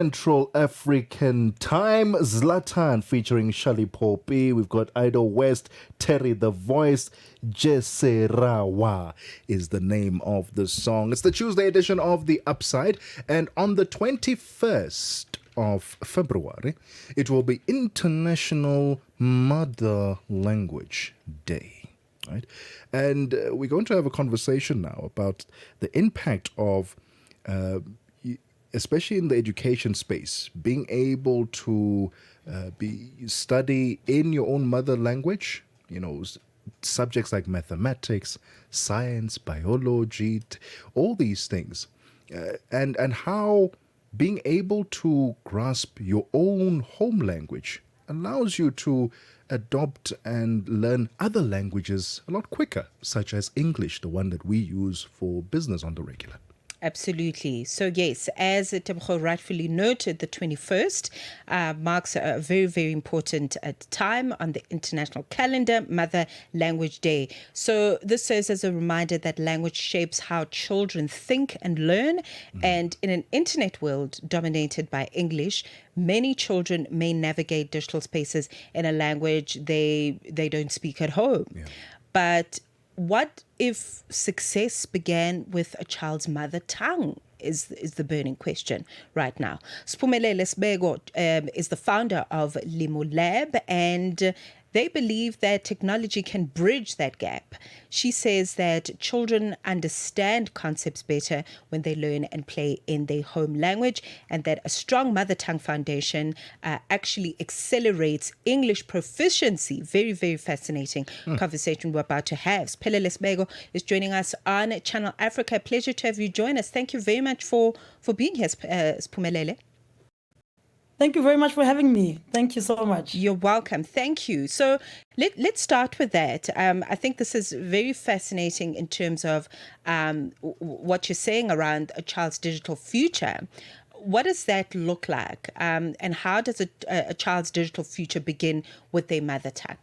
Central African Time, Zlatan featuring Shali Poppy. We've got Idol West, Terry the Voice, Jesse Rawa is the name of the song. It's the Tuesday edition of The Upside, and on the 21st of February, it will be International Mother Language Day. Right? And we're going to have a conversation now about the impact of especially in the education space, being able to study in your own mother language, subjects like mathematics, science, biology, all these things, and how being able to grasp your own home language allows you to adopt and learn other languages a lot quicker, such as English, the one that we use for business on the regular. Absolutely. So, yes, as Tebogo rightfully noted, the 21st marks a very, very important time on the international calendar, Mother Language Day. So, this serves as a reminder that language shapes how children think and learn. And in an internet world dominated by English, many children may navigate digital spaces in a language they don't speak at home. Yeah. But what if success began with a child's mother tongue is the burning question right now. Sphumelele Sibeko is the founder of Limu Lab, and they believe that technology can bridge that gap. She says that children understand concepts better when they learn and play in their home language, and that a strong mother tongue foundation actually accelerates English proficiency. Very, very fascinating conversation we're about to have. Sphumelele Sibeko is joining us on Channel Africa. Pleasure to have you join us. Thank you very much for being here, Sphumelele. Thank you very much for having me. Thank you so much. You're welcome. Thank you. So let's start with that. I think this is very fascinating in terms of what you're saying around a child's digital future. What does that look like? And how does a child's digital future begin with their mother tongue?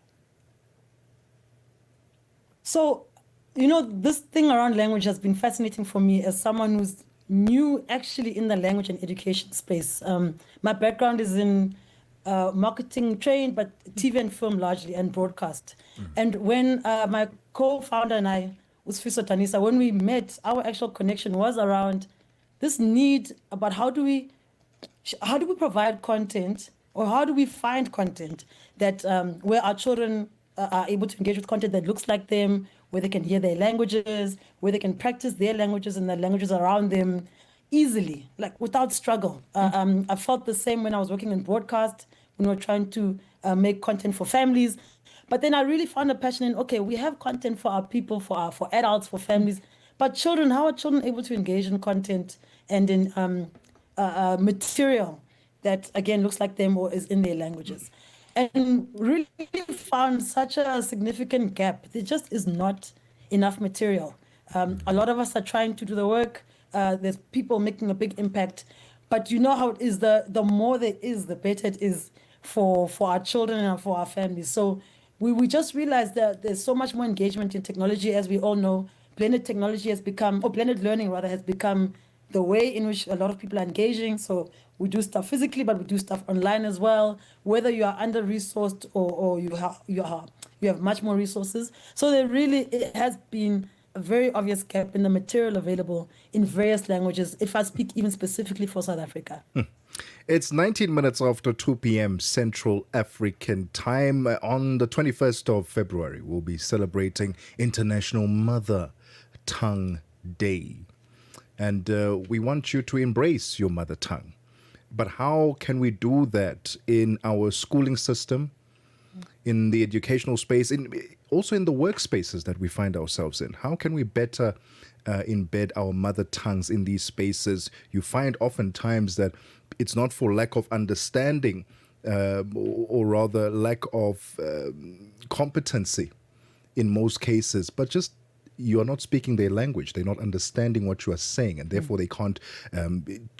So, this thing around language has been fascinating for me as someone who's new actually in the language and education space. My background is in marketing trained, but TV and film largely, and broadcast. And when my co-founder and I, Usfiso Tanisa, when we met, our actual connection was around this need about how do we provide content, or how do we find content that where our children are able to engage with content that looks like them, where they can hear their languages, where they can practice their languages and the languages around them easily, like without struggle. I felt the same when I was working in broadcast, when we were trying to make content for families. But then I really found a passion in, okay, we have content for our people, for adults, for families, but children, how are children able to engage in content and in material that, again, looks like them or is in their languages? And really found such a significant gap. There just is not enough material. A lot of us are trying to do the work. There's people making a big impact. But you know how it is, the more there is, the better it is for our children and for our families. So we just realized that there's so much more engagement in technology. As we all know, blended technology has become, or blended learning rather, has become the way in which a lot of people are engaging. So we do stuff physically, but we do stuff online as well, whether you are under-resourced or you have much more resources. So it has been a very obvious gap in the material available in various languages, if I speak even specifically for South Africa. It's 19 minutes after 2 p.m. Central African Time. On the 21st of February, we'll be celebrating International Mother Tongue Day. And we want you to embrace your mother tongue. But how can we do that in our schooling system, in the educational space, also in the workspaces that we find ourselves in? How can we better embed our mother tongues in these spaces? You find oftentimes that it's not for lack of understanding or rather lack of competency in most cases, but just you are not speaking their language. They're not understanding what you are saying, and therefore they can't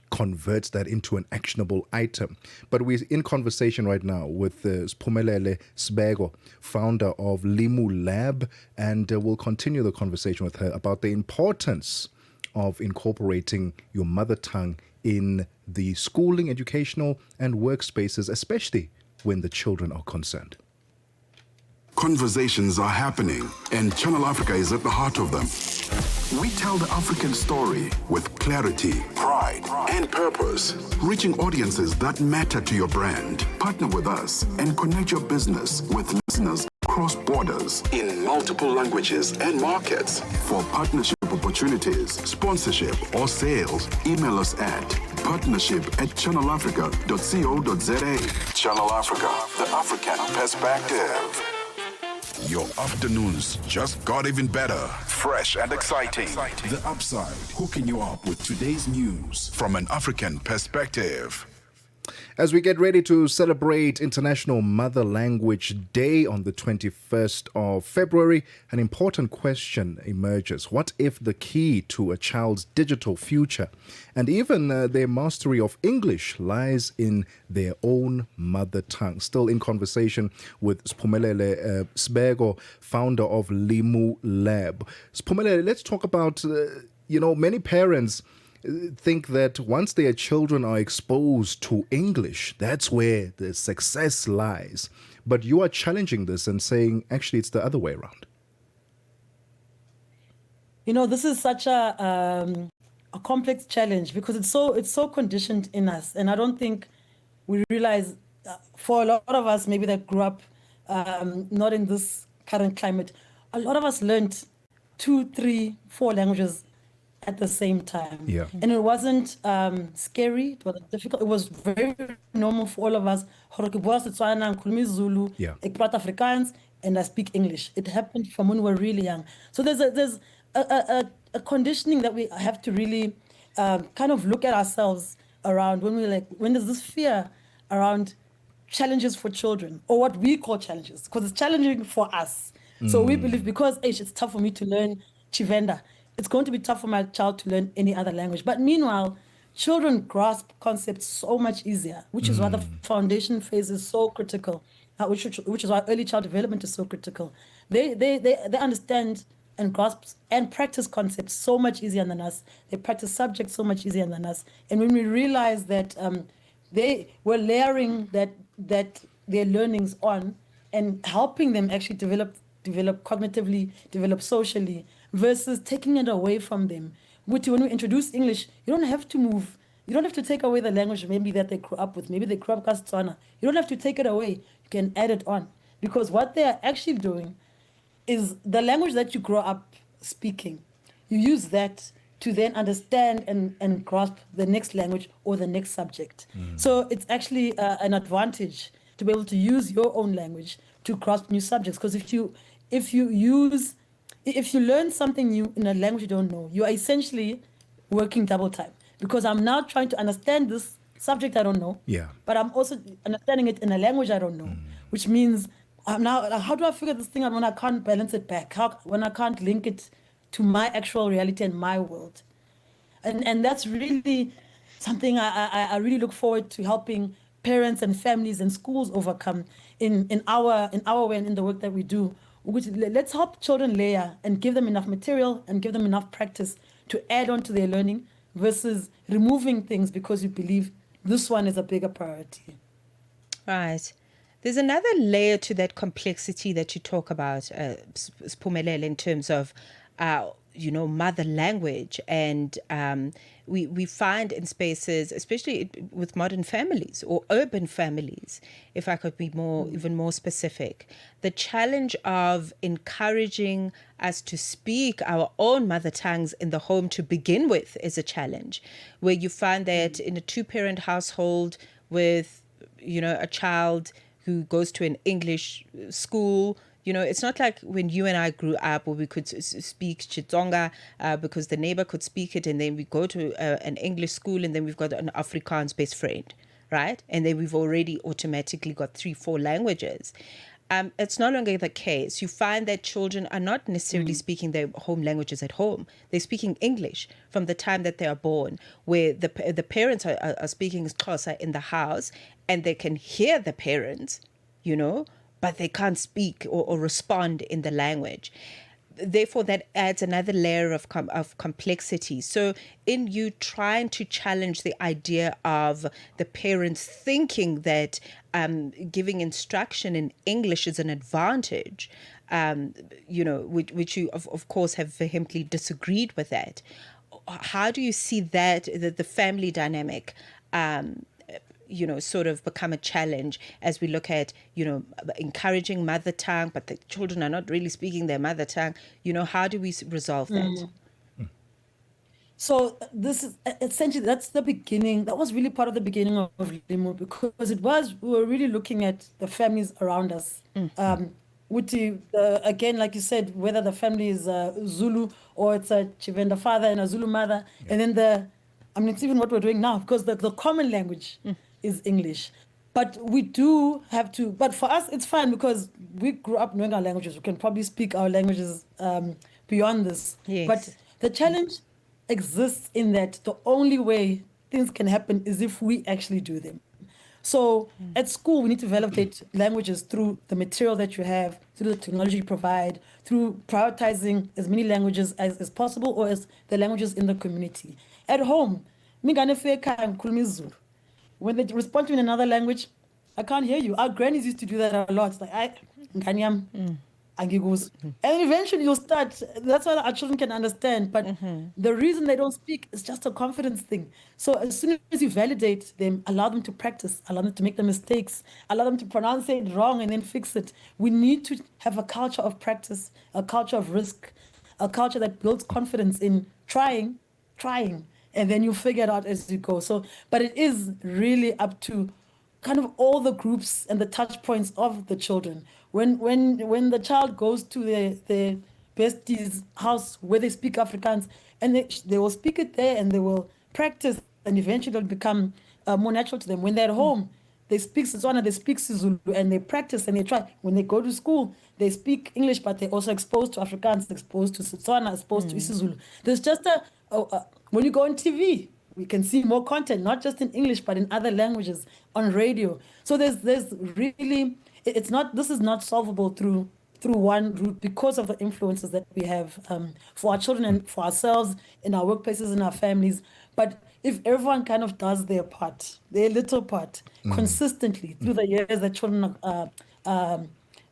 convert that into an actionable item. But we're in conversation right now with Sphumelele Sibeko, founder of Limu Lab, and we'll continue the conversation with her about the importance of incorporating your mother tongue in the schooling, educational, and workspaces, especially when the children are concerned. Conversations are happening, and Channel Africa is at the heart of them. We tell the African story with clarity, pride, and purpose, reaching audiences that matter to your brand. Partner with us and connect your business with listeners across borders in multiple languages and markets. For partnership opportunities, sponsorship, or sales, email us at partnership@channelafrica.co.za. Channel Africa, the African perspective. Your afternoons just got even better, fresh and exciting. The Upside, hooking you up with today's news from an African perspective. As we get ready to celebrate International Mother Language Day on the 21st of February, an important question emerges. What if the key to a child's digital future and even their mastery of English lies in their own mother tongue? Still in conversation with Sphumelele Sibeko, founder of Limu Lab. Sphumelele, let's talk about, many parents think that once their children are exposed to English, that's where the success lies. But you are challenging this and saying, actually, it's the other way around. This is such a complex challenge because it's so conditioned in us, and I don't think we realize. For a lot of us, maybe that grew up not in this current climate, a lot of us learned 2, 3, 4 languages at the same time. Yeah. And it wasn't scary, it wasn't difficult. It was very normal for all of us. Zulu, Yeah. ik praat Afrikaans, and I speak English. It happened from when we were really young. So there's a conditioning that we have to really kind of look at ourselves around when there's this fear around challenges for children, or what we call challenges, because it's challenging for us. So we believe because it's tough for me to learn Chivenda, it's going to be tough for my child to learn any other language. But meanwhile, children grasp concepts so much easier, which is why the foundation phase is so critical, which is why early child development is so critical. They understand and grasp and practice concepts so much easier than us. They practice subjects so much easier than us. And when we realize that they were layering that their learnings on and helping them actually develop cognitively, develop socially, versus taking it away from them. When we introduce English, you don't have to move. You don't have to take away the language maybe that they grew up with. Maybe they grew up Katswana. You don't have to take it away. You can add it on. Because what they are actually doing is the language that you grow up speaking. You use that to then understand and grasp the next language or the next subject. So it's actually an advantage to be able to use your own language to grasp new subjects. Because if you learn something new in a language you don't know, you are essentially working double time. Because I'm now trying to understand this subject I don't know, but I'm also understanding it in a language I don't know, which means how do I figure this thing out when I can't balance it back? When I can't link it to my actual reality and my world? And that's really something I really look forward to helping parents and families and schools overcome in our way and in the work that we do. Let's help children layer and give them enough material and give them enough practice to add on to their learning versus removing things because you believe this one is a bigger priority. Right. There's another layer to that complexity that you talk about, Sphumelele, in terms of, mother language. And we find in spaces, especially with modern families or urban families, if I could be even more specific, the challenge of encouraging us to speak our own mother tongues in the home to begin with is a challenge, where you find that in a 2-parent household with, a child who goes to an English school, it's not like when you and I grew up where we could speak Xitsonga because the neighbor could speak it, and then we go to an English school, and then we've got an Afrikaans best friend, right? And then we've already automatically got 3-4 languages. It's no longer the case. You find that children are not necessarily speaking their home languages at home. They're speaking English from the time that they are born, where the parents are speaking Xhosa in the house, and they can hear the parents, but they can't speak or respond in the language. therefore that adds another layer of complexity. So in you trying to challenge the idea of the parents thinking that giving instruction in English is an advantage, which you of course have vehemently disagreed with that. How do you see that the family dynamic sort of become a challenge as we look at, encouraging mother tongue, but the children are not really speaking their mother tongue? How do we resolve that? So this is essentially, that's the beginning. That was really part of the beginning of Limu, because we were really looking at the families around us. Again, like you said, whether the family is Zulu or it's a Chivenda father and a Zulu mother, and then it's even what we're doing now, because the common language is English. But we do have to, but for us, it's fine because we grew up knowing our languages. We can probably speak our languages beyond this. Yes. But the challenge exists in that the only way things can happen is if we actually do them. So at school, we need to validate languages through the material that you have, through the technology you provide, through prioritizing as many languages as possible, or as the languages in the community. At home, when they respond to in another language, I can't hear you. Our grannies used to do that a lot. It's like, and eventually you'll start, that's what our children can understand, but the reason they don't speak is just a confidence thing. So as soon as you validate them, allow them to practice, allow them to make the mistakes, allow them to pronounce it wrong and then fix it. We need to have a culture of practice, a culture of risk, a culture that builds confidence in trying, and then you figure it out as you go. So, but it is really up to kind of all the groups and the touch points of the children. When the child goes to the bestie's house where they speak Afrikaans, and they will speak it there and they will practice, and eventually it'll become more natural to them. When they're at home, they speak Setswana, they speak Sizulu, and they practice and they try. When they go to school, they speak English, but they're also exposed to Afrikaans, exposed to Setswana, exposed to isiZulu. There's just when you go on TV, we can see more content, not just in English, but in other languages on radio. So there's really, this is not solvable through one route, because of the influences that we have for our children and for ourselves, in our workplaces, in our families. But if everyone kind of does their part, their little part, consistently through the years that children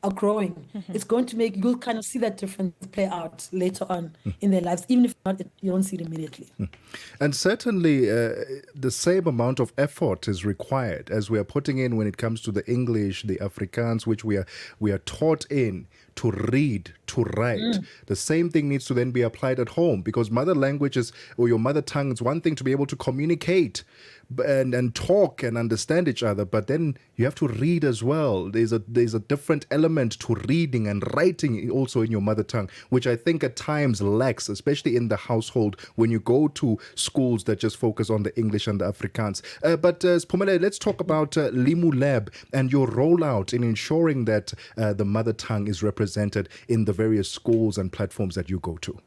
are growing, it's going to make, you'll kind of see that difference play out later on in their lives, even if not, you don't see it immediately. And certainly the same amount of effort is required as we are putting in when it comes to the English, the Afrikaans, which we are taught in to read, to write. The same thing needs to then be applied at home, because mother languages or your mother tongue is one thing to be able to communicate and talk and understand each other, but then you have to read as well. There's a different element to reading and writing also in your mother tongue, which I think at times lacks, especially in the household when you go to schools that just focus on the English and the Afrikaans. But Sphumelele, let's talk about Limu Lab and your rollout in ensuring that the mother tongue is represented in the various schools and platforms that you go to.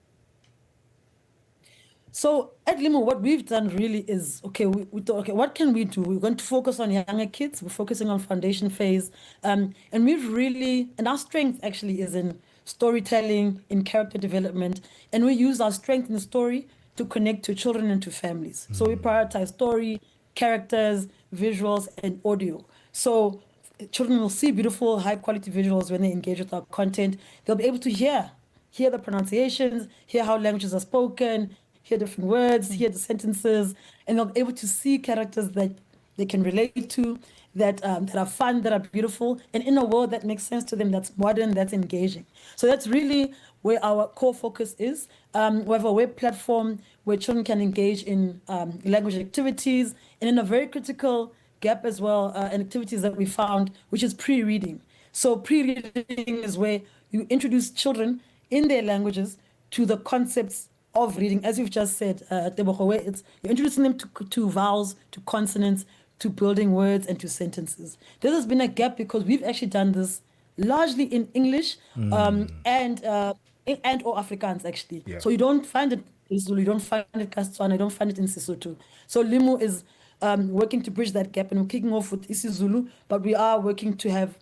So at Limu, what we've done really is, we thought, what can we do? We're going to focus on younger kids. We're focusing on foundation phase. And our strength actually is in storytelling, in character development. And we use our strength in the story to connect to children and to families. So we prioritize story, characters, visuals, and audio. So children will see beautiful, high quality visuals when they engage with our content. They'll be able to hear the pronunciations, hear how languages are spoken, hear different words, hear the sentences, and they'll be able to see characters that they can relate to, that are fun, that are beautiful, and in a world that makes sense to them, that's modern, that's engaging. So that's really where our core focus is. We have a web platform where children can engage in language activities, and in a very critical gap as well, and activities that we found, which is pre-reading. So pre-reading is where you introduce children in their languages to the concepts of reading, as you've just said, Tebogo, you're introducing them to vowels, to consonants, to building words, and to sentences. There has been a gap because we've actually done this largely in English and or Afrikaans, actually. Yeah. So you don't find it in Zulu, you don't find it in Setswana, you don't find it in Sesotho. So Limu is working to bridge that gap, and we're kicking off with isiZulu, but we are working to have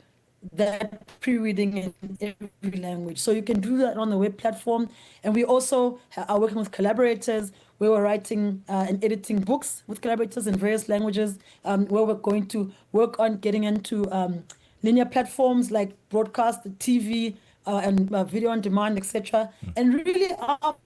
that pre-reading in every language. So you can do that on the web platform. And we also are working with collaborators where we're writing and editing books with collaborators in various languages, where we're going to work on getting into linear platforms like broadcast, TV, and video on demand, etc. And really our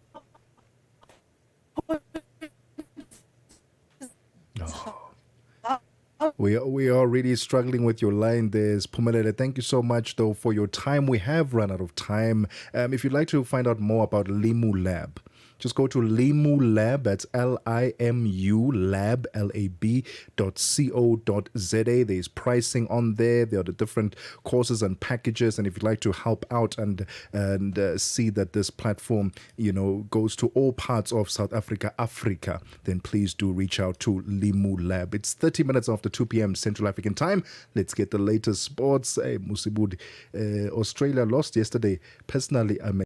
We are really struggling with your line there, Sphumelele. Thank you so much, though, for your time. We have run out of time. If you'd like to find out more about Limu Lab, just go to Limu Lab, that's Limu Lab, lab.co.za. There's pricing on there. There are the different courses and packages. And if you'd like to help out and see that this platform, goes to all parts of South Africa, then please do reach out to Limu Lab. It's 30 minutes after 2 p.m. Central African time. Let's get the latest sports. Hey, Musibudi, Australia lost yesterday. Personally,